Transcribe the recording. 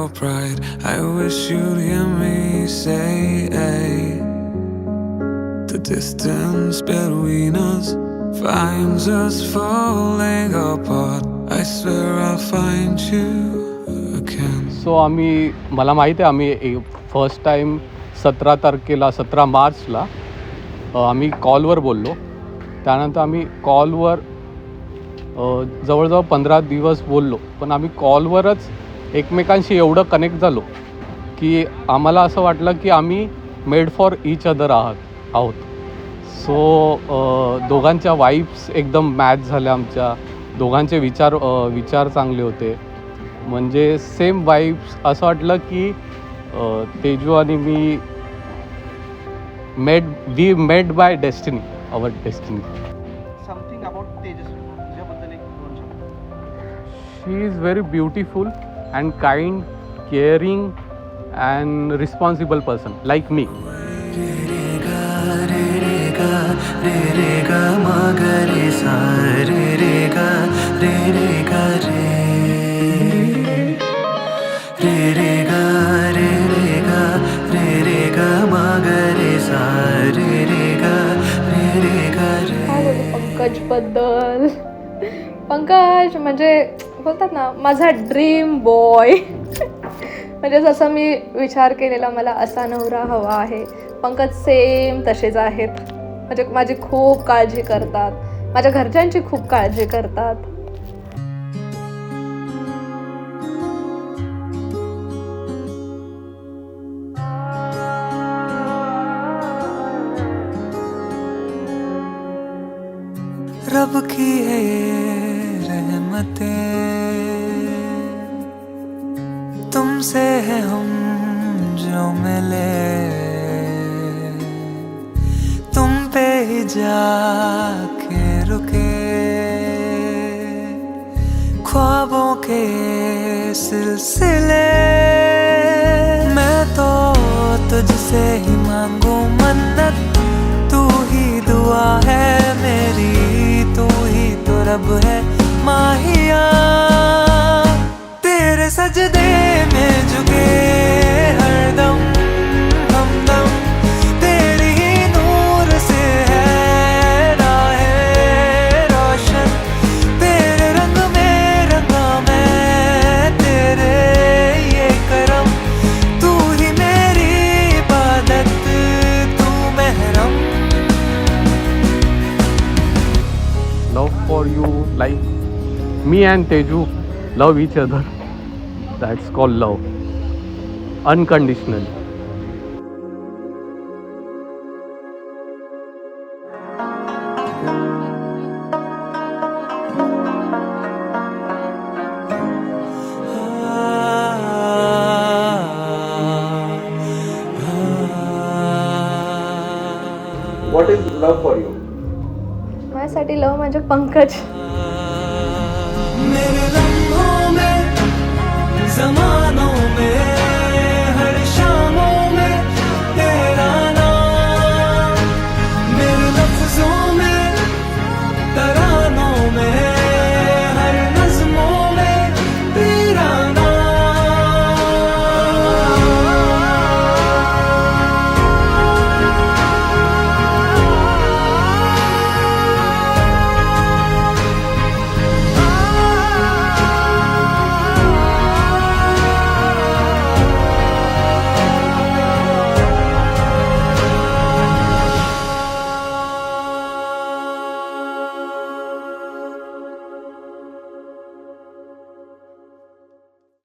your pride. I wish you'd hear me say, the distance between us finds us falling apart. I swear I'll find you again. So मला माहीत आहे आम्ही first time 17 मार्चला आम्ही कॉलवर बोललो. त्यानंतर आम्ही कॉलवर जवळजवळ 15 दिवस बोललो. पण आम्ही कॉलवरच एकमेकांशी एवढं कनेक्ट झालो की आम्हाला असं वाटलं की आम्ही मेड फॉर ईच अदर आहोत. सो दोघांच्या वाईब्स एकदम मॅच झाल्या. आमच्या दोघांचे विचार चांगले होते. म्हणजे सेम वाईब्स. असं वाटलं की तेजू आणि मी we made by destiny, our destiny. Something about Tejaswi तुझ्याबद्दल एक दोन शब्द. She is very beautiful and kind, caring and responsible person like me. पंकजबद्दल, पंकज म्हणजे बोलतात ना माझा ड्रीम बॉय. म्हणजे जसं मी विचार केलेला मला असा नवरा हवा आहे, पंकज सेम तसेच आहेत. म्हणजे माझी खूप काळजी करतात, माझ्या घरच्यांची खूप काळजी करतात. रब की है ये रहमतें, तुमसे है हम जो मिले, तुम पे ही जाके रुके, ख्वाबों के सिलसिले. मैं तो तुझसे ही मांगू मन्नत, तू ही दुआ है मेरी, तू ही तो रब है माहिया. तेरे सजदे में झुके हरदम हमदम, तेरी ही नूर से है राहें रोशन. तेरे रंग में रंगा मैं, तेरे ये करम, तू ही मेरी इबादत, तू महरम. Love for you, like me and Teju love each other. That's called love. Unconditional. What is love for you? माझ्यासाठी लव म्हणजे पंकज. मेरे लम्हों में ज़माने